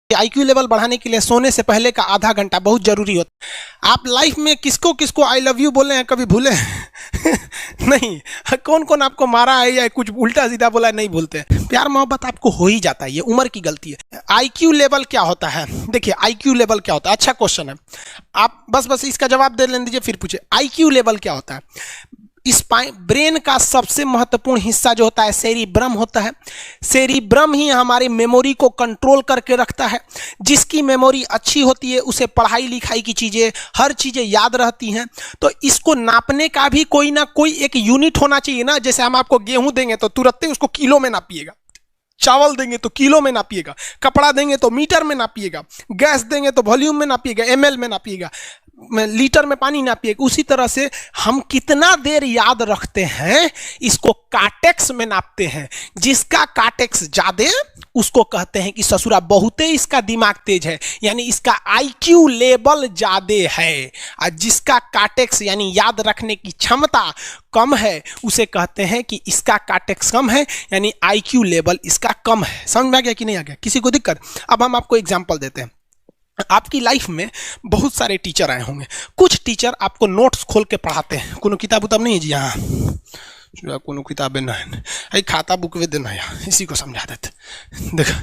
IQ level बढ़ाने के लिए सोने से पहले का आधा घंटा बहुत जरूरी होता है। आप लाइफ में किसको किसको आई लव यू बोले हैं कभी भूले नहीं। कौन कौन आपको मारा है या कुछ उल्टा सीधा बोला है नहीं भूलते। प्यार मोहब्बत आपको हो ही जाता है, ये उम्र की गलती है। आईक्यू लेवल क्या होता है? देखिए आईक्यू लेवल क्या होता है, अच्छा क्वेश्चन है। आप बस इसका जवाब दे लेने दीजिए फिर पूछे आईक्यू लेवल क्या होता है। इस ब्रेन का सबसे महत्वपूर्ण हिस्सा जो होता है सेरिब्रम होता है। सेरिब्रम ही हमारी मेमोरी को कंट्रोल करके रखता है। जिसकी मेमोरी अच्छी होती है उसे पढ़ाई लिखाई की चीज़ें हर चीज़ें याद रहती हैं। तो इसको नापने का भी कोई ना कोई एक यूनिट होना चाहिए ना। जैसे हम आपको गेहूं देंगे तो तुरंत ही उसको किलो में नापिएगा, चावल देंगे तो किलो में नापिएगा, कपड़ा देंगे तो मीटर में नापिएगा, गैस देंगे तो वॉल्यूम में नापिएगा, एमएल में नापिएगा, लीटर में पानी नापिएगा। उसी तरह से हम कितना देर याद रखते हैं इसको कार्टेक्स में नापते हैं। जिसका कार्टेक्स ज्यादा उसको कहते हैं कि ससुरा बहुते इसका दिमाग तेज है, यानी इसका आईक्यू लेवल ज्यादा है। और जिसका कार्टेक्स यानी याद रखने की क्षमता कम है उसे कहते हैं कि इसका कार्टेक्स कम है, यानी आईक्यू लेवल इसका कम है। समझ में आ गया कि नहीं आ गया? किसी को दिक्कत? अब हम आपको एग्जांपल देते हैं। आपकी लाइफ में बहुत सारे टीचर आए होंगे। कुछ टीचर आपको नोट्स खोल के पढ़ाते हैं। कोनो किताब उताब नहीं है जी? हाँ, कोनो किताबें नहीं, खाता बुक वे देना यार, इसी को समझा देते। देखो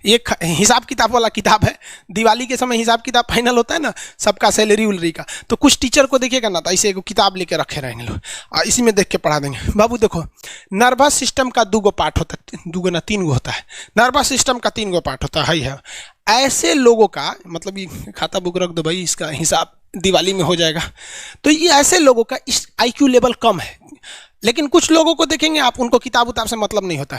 एक हिसाब किताब वाला किताब है। दिवाली के समय हिसाब किताब फाइनल होता है ना, सबका सैलरी उलरी का। तो कुछ टीचर को देखिएगा ना तो ऐसे एक किताब लेके रखे रहेंगे लोग और इसी में देख के पढ़ा देंगे। बाबू देखो नर्वस सिस्टम का 2 पार्ट होता है, 2 ना 3 होता है। नर्वस सिस्टम का 3 पार्ट होता है। ऐसे लोगों का मतलब ये खाता बुक रख दो भाई, इसका हिसाब दिवाली में हो जाएगा। तो ये ऐसे लोगों का इस आईक्यू लेवल कम है। लेकिन कुछ लोगों को देखेंगे आप, उनको किताब उताब से मतलब नहीं होता।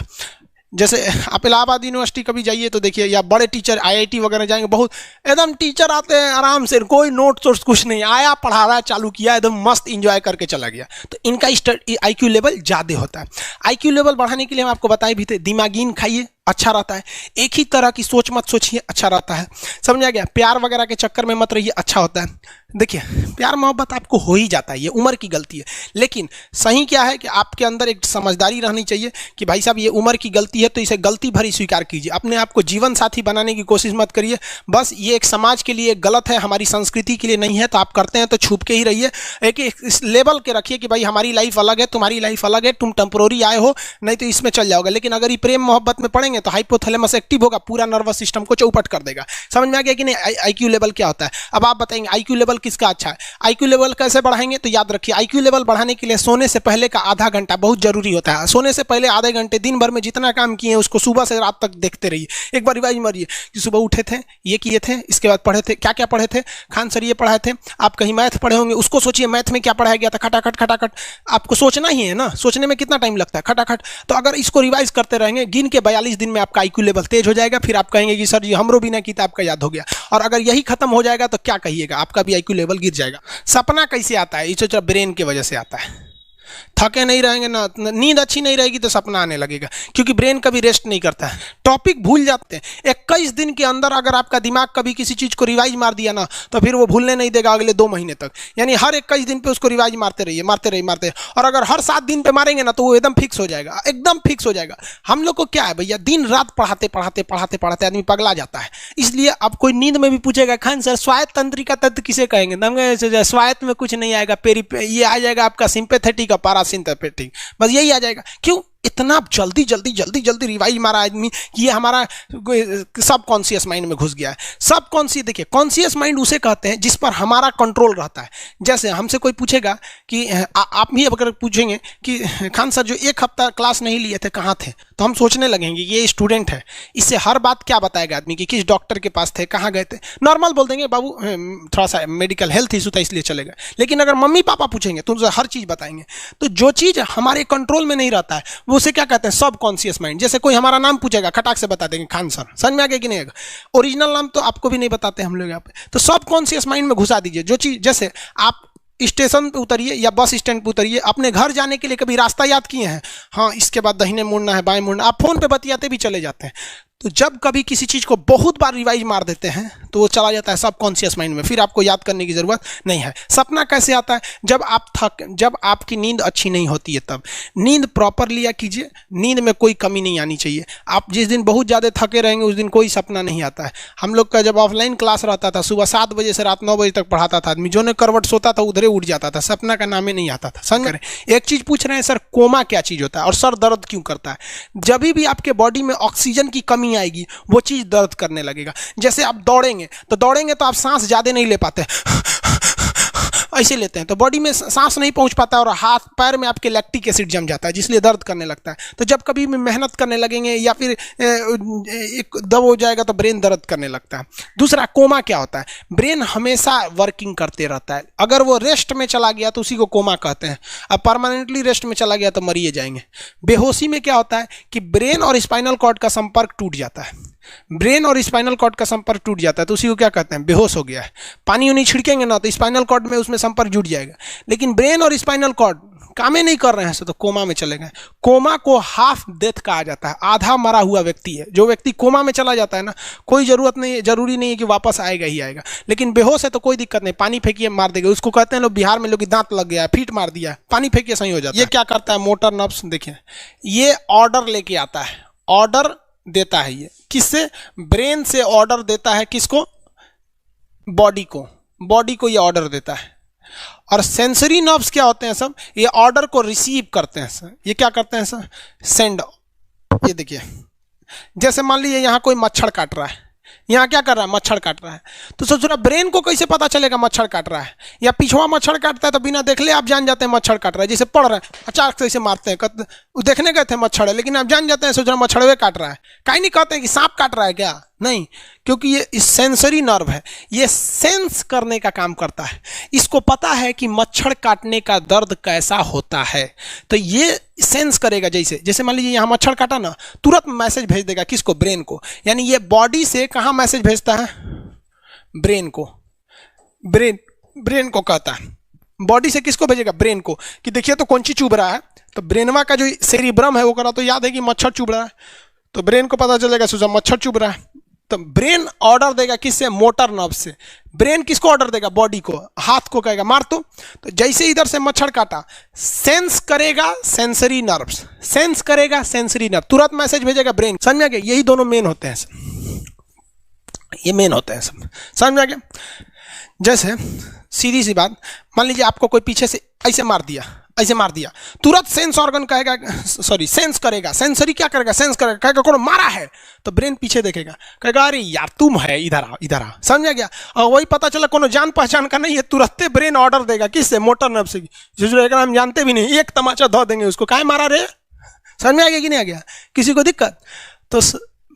जैसे आप इलाहाबाद यूनिवर्सिटी कभी जाइए तो देखिए, या बड़े टीचर आईआईटी वगैरह जाएंगे, बहुत एकदम टीचर आते हैं आराम से, कोई नोट्स वोट्स कुछ नहीं, आया पढ़ा रहा चालू किया एकदम मस्त इंजॉय करके चला गया। तो इनका आईक्यू लेवल ज़्यादा होता है। आईक्यू लेवल बढ़ाने के लिए हम आपको बताए भी थे, दिमागीन खाइए अच्छा रहता है। एक ही तरह की सोच मत सोचिए, अच्छा रहता है। समझा गया? प्यार वगैरह के चक्कर में मत रहिए, अच्छा होता है। देखिए प्यार मोहब्बत आपको हो ही जाता है, ये उम्र की गलती है। लेकिन सही क्या है कि आपके अंदर एक समझदारी रहनी चाहिए कि भाई साहब ये उम्र की गलती है तो इसे गलती भरी स्वीकार कीजिए। अपने आप को जीवन साथी बनाने की कोशिश मत करिए। बस ये एक समाज के लिए गलत है, हमारी संस्कृति के लिए नहीं है। तो आप करते हैं तो छुप के ही रहिए। एक इस लेवल के रखिए कि भाई हमारी लाइफ अलग है, तुम्हारी लाइफ अलग है, तुम टेम्पोररी आए हो, नहीं तो इसमें चल जाओगे। लेकिन अगर ये प्रेम मोहब्बत में पड़ेंगे तो हाइपोथैलेमस एक्टिव होगा, पूरा नर्वस सिस्टम को चौपट कर देगा। समझ में आ गया कि नहीं आईक्यू लेवल क्या होता है? अब आप बताएंगे आईक्यू लेवल किसका अच्छा है। आईक्यू लेवल कैसे बढ़ाएंगे? तो याद रखिए आईक्यू लेवल बढ़ाने के लिए सोने से पहले का आधा घंटा बहुत जरूरी होता है। सोने से पहले आधे घंटे दिन भर में जितना काम किए हैं उसको सुबह से रात तक देखते रहिए। एक बार रिवाइज मारिए कि सुबह उठे थे, ये किए थे, इसके बाद पढ़े थे, क्या क्या पढ़े थे। खान सर ये पढ़ाए थे, आप कहीं मैथ पढ़े होंगे, उसको सोचिए मैथ में क्या पढ़ाया गया था। खटाखट खटाखट आपको सोचना ही है ना, सोचने में कितना टाइम लगता है, खटाखट। तो अगर इसको रिवाइज करते रहेंगे गिन के 42 दिन में आपका आईक्यू लेवल तेज हो जाएगा। फिर आप कहेंगे कि सर जी हमरो बिना किताब का याद हो गया। और अगर यही खत्म हो जाएगा तो क्या कहिएगा, आपका भी आईक्यू लेवल गिर जाएगा। सपना कैसे आता है? ये ब्रेन की वजह से आता है। थके नहीं रहेंगे ना, नींद अच्छी नहीं रहेगी तो सपना आने लगेगा, क्योंकि ब्रेन कभी रेस्ट नहीं करता है, टॉपिक भूल जाते हैं। 21 दिन के अंदर अगर आपका दिमाग कभी किसी चीज़ को रिवाइज मार दिया ना तो फिर वो भूलने नहीं देगा अगले 2 महीने तक। यानी हर 21 दिन पे उसको रिवाइज मारते रहिए, मारते रहिए, मारते। और अगर हर 7 दिन पे मारेंगे ना तो वो एकदम फिक्स हो जाएगा, एकदम फिक्स हो जाएगा। हम लोग को क्या है भैया, दिन रात पढ़ाते पढ़ाते पढ़ाते पढ़ाते आदमी पगला जाता है। इसलिए अब कोई नींद में भी पूछेगा खान सर स्वायत्त तंत्रिका तत्व किसे कहेंगे? स्वायत्त में कुछ नहीं आएगा, ये आ जाएगा आपका सिंपैथेटिक और पैरासिम्पैथेटिक, बस यही आ जाएगा। क्यों इतना जल्दी जल्दी जल्दी जल्दी रिवाइज मारा आदमी कि ये हमारा सब कॉन्शियस माइंड में घुस गया है। सब कॉन्शियस, देखिए कॉन्शियस माइंड उसे कहते हैं जिस पर हमारा कंट्रोल रहता है। जैसे हमसे कोई पूछेगा कि आप भी अगर पूछेंगे कि खान सर जो 1 हफ्ता क्लास नहीं लिए थे कहाँ थे, तो हम सोचने लगेंगे ये स्टूडेंट है, इससे हर बात क्या बताएगा आदमी कि किस डॉक्टर के पास थे, कहाँ गए थे। नॉर्मल बोल देंगे बाबू थोड़ा सा मेडिकल हेल्थ इशू था इसलिए चले गए। लेकिन अगर मम्मी पापा पूछेंगे तो उनसे हर चीज़ बताएंगे। तो जो चीज़ हमारे कंट्रोल में नहीं रहता है वो उसे क्या कहते हैं, सब कॉन्शियस माइंड। जैसे कोई हमारा नाम पूछेगा खटाक से बता देंगे खान सर, समझ में आ गया कि नहीं? ओरिजिनल नाम तो आपको भी नहीं बताते हम लोग यहाँ पे। तो सब कॉन्शियस माइंड में घुसा दीजिए जो चीज़। जैसे आप स्टेशन पे उतरिए या बस स्टैंड पे उतरिए, अपने घर जाने के लिए कभी रास्ता याद किए हैं? हाँ, इसके बाद दाहिने मुड़ना है, बाएं मुड़ना, आप फोन पे बतियाते भी चले जाते हैं। तो जब कभी किसी चीज़ को बहुत बार रिवाइज मार देते हैं तो वो चला जाता है सबकॉन्शियस माइंड में, फिर आपको याद करने की ज़रूरत नहीं है। सपना कैसे आता है? जब आपकी नींद अच्छी नहीं होती है तब। नींद प्रॉपर लिया कीजिए, नींद में कोई कमी नहीं आनी चाहिए। आप जिस दिन बहुत ज़्यादा थके रहेंगे उस दिन कोई सपना नहीं आता है। हम लोग का जब ऑफलाइन क्लास रहता था, सुबह 7 बजे से रात 9 बजे तक पढ़ाता था आदमी, जो ने करवट सोता था उधरे उठ जाता था, सपना का नाम ही नहीं आता था। समझ रहे? एक चीज़ पूछ रहे हैं सर, कोमा क्या चीज़ होता है और सर दर्द क्यों करता है? जब भी आपके बॉडी में ऑक्सीजन की कमी आएगी वो चीज़ दर्द करने लगेगा। जैसे आप दौड़ेंगे तो आप सांस ज़्यादा नहीं ले पाते, ऐसे लेते हैं तो बॉडी में सांस नहीं पहुंच पाता और हाथ पैर में आपके लैक्टिक एसिड जम जाता है, जिसलिए दर्द करने लगता है। तो जब कभी भी मेहनत करने लगेंगे या फिर एक दब हो जाएगा तो ब्रेन दर्द करने लगता है। दूसरा, कोमा क्या होता है? ब्रेन हमेशा वर्किंग करते रहता है। अगर वो रेस्ट में चला गया तो उसी को कोमा कहते हैं। अब परमानेंटली रेस्ट में चला गया तो मरिए जाएंगे। बेहोशी में क्या होता है कि ब्रेन और स्पाइनल कॉर्ड का संपर्क टूट जाता है। ब्रेन और स्पाइनल कॉर्ड का संपर्क टूट जाता है तो उसी को क्या कहते हैं? बेहोश हो गया है। पानी उनी छिड़केंगे ना तो स्पाइनल कॉर्ड में उसमें संपर्क जुट जाएगा, लेकिन ब्रेन और स्पाइनल कॉर्ड काम ही नहीं कर रहे हैं तो कोमा में चले गए। कोमा को हाफ डेथ कहा जाता है, आधा मरा हुआ व्यक्ति है। जो व्यक्ति कोमा में चला जाता है ना, कोई जरूरी नहीं है कि वापस आएगा ही आएगा, लेकिन बेहोश है तो कोई दिक्कत नहीं, पानी फेंकिए मार देगा। उसको कहते हैं लोग बिहार में, लोग दांत लग गया, फीट मार दिया, पानी फेंकिए सही हो जाता है। ये क्या करता है? मोटर नर्व्स, देखिए ये ऑर्डर लेके आता है, ऑर्डर देता है। ये किससे? ब्रेन से ऑर्डर देता है। किसको? बॉडी को ये ऑर्डर देता है। और सेंसरी नर्व्स क्या होते हैं सब? ये ऑर्डर को रिसीव करते हैं सर। ये क्या करते हैं सर? सेंड। ये देखिए, जैसे मान लीजिए यहाँ कोई मच्छर काट रहा है, यहाँ क्या कर रहा है? मच्छर काट रहा है। तो सोच रहा, ब्रेन को कैसे पता चलेगा मच्छर काट रहा है? या पिछवा मच्छर काटता है तो बिना देख ले आप जान जाते हैं मच्छर काट रहा है। जैसे पढ़ रहे हैं, अचानक से ऐसे मारते हैं, देखने गए थे मच्छर है, लेकिन आप जान जाते हैं, सोच रहे मच्छरवे काट रहा है। कहीं नहीं कहते हैं कि सांप काट रहा है क्या, नहीं, क्योंकि ये सेंसरी नर्व है, ये सेंस करने का काम करता है। इसको पता है कि मच्छर काटने का दर्द कैसा होता है, तो ये सेंस करेगा। जैसे मान लीजिए यहाँ मच्छर काटा ना, तुरंत मैसेज भेज देगा। किसको? ब्रेन को। यानी ये बॉडी से कहाँ मैसेज भेजता है? ब्रेन को। ब्रेन को कहता है। बॉडी से किसको भेजेगा? ब्रेन को, कि देखिए तो कौन सी चुभ रहा है। तो ब्रेनवा का जो सेरिब्रम है वो करा तो याद है कि मच्छर चुभ रहा है, तो ब्रेन को पता चलेगा सोचा मच्छर चुभ रहा है, तो ब्रेन ऑर्डर देगा किससे? मोटर नर्व से। ब्रेन किसको ऑर्डर देगा? बॉडी को। हाथ को कहेगा मार तो जैसे इधर से मच्छर काटा, सेंस करेगा सेंसरी नर्व्स, सेंस करेगा सेंसरी नर्व, तुरंत मैसेज भेजेगा ब्रेन। समझ में आ गया? यही दोनों मेन होते हैं, ये मेन होते हैं सब। समझ में आ गया? जैसे सीधी सी बात, मान लीजिए आपको कोई पीछे से ऐसे मार दिया, तुरंत सेंस ऑर्गन कहेगा, सेंस करेगा। सेंसरी क्या करेगा? सेंस करेगा, कहेगा कौन मारा है, तो ब्रेन पीछे देखेगा, कहेगा अरे यार तुम है, इधर आ। समझ गया? और वही पता चला कोनो जान पहचान का नहीं है, तुरंत ब्रेन ऑर्डर देगा। किससे? मोटर नर्व से। जो हम जानते भी नहीं, एक तमाचा धो देंगे उसको, काहे मारा रे। समझ में आ गया कि नहीं आ गया? किसी को दिक्कत? तो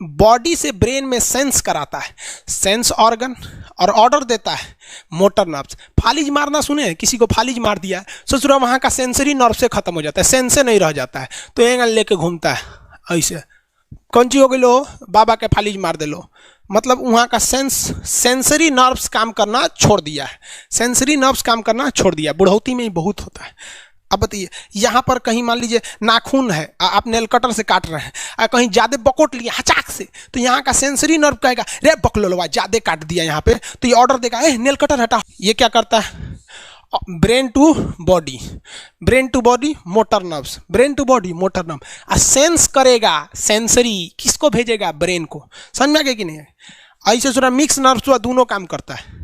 बॉडी से ब्रेन में सेंस कराता है सेंस ऑर्गन, और ऑर्डर देता है मोटर नर्व्स। फालिज मारना सुने? किसी को फालिज मार दिया, सोच रहा वहाँ का सेंसरी नर्व से खत्म हो जाता है, सेंस से नहीं रह जाता है, तो एंगल लेके घूमता है ऐसे। कौन ची हो गई लो? बाबा के फालिज मार दे लो, मतलब वहाँ का सेंसरी नर्व्स काम करना छोड़ दिया है, सेंसरी नर्व्स काम करना छोड़ दिया। बुढ़ौती में ही बहुत होता है। अब बताइए, यहाँ पर कहीं मान लीजिए नाखून है, आप नेल कटर से काट रहे हैं, कहीं ज़्यादा बकोट लिया हचाक से, तो यहाँ का सेंसरी नर्व कहेगा रे बकलो लो, ज़्यादा काट दिया यहाँ पे, तो ये ऑर्डर देगा ए नेल कटर हटा। ये क्या करता है? Brain to body motor nerves, brain to body motor nerve. Sense करेगा सेंसरी, किसको भेजेगा? ब्रेन को। समझ में आ गया कि नहीं? ऐसे सुना मिक्स नर्व्स हुआ, दोनों काम करता है।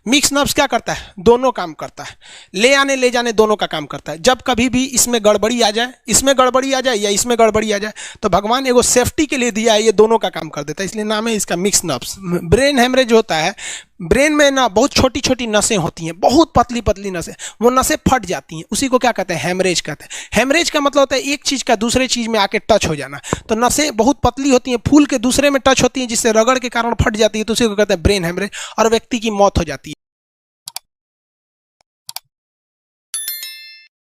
मिक्स नर्व्स क्या करता है? दोनों काम करता है, ले आने ले जाने दोनों का काम करता है। जब कभी भी इसमें गड़बड़ी आ जाए, इसमें गड़बड़ी आ जाए या इसमें गड़बड़ी आ जाए, तो भगवान एगो सेफ्टी के लिए दिया है, ये दोनों का काम कर देता है, इसलिए नाम है इसका मिक्स नर्व्स। ब्रेन हेमरेज होता है, ब्रेन में ना बहुत छोटी छोटी नसें होती हैं, बहुत पतली पतली नसें, वो नसें फट जाती हैं, उसी को क्या कहते हैं? हेमरेज कहते हैं। हेमरेज का मतलब होता है एक चीज़ का दूसरे चीज़ में आके टच हो जाना। तो नसें बहुत पतली होती हैं, फूल के दूसरे में टच होती हैं, जिससे रगड़ के कारण फट जाती है, तो उसी को कहते हैं ब्रेन हेमरेज, और व्यक्ति की मौत हो जाती है।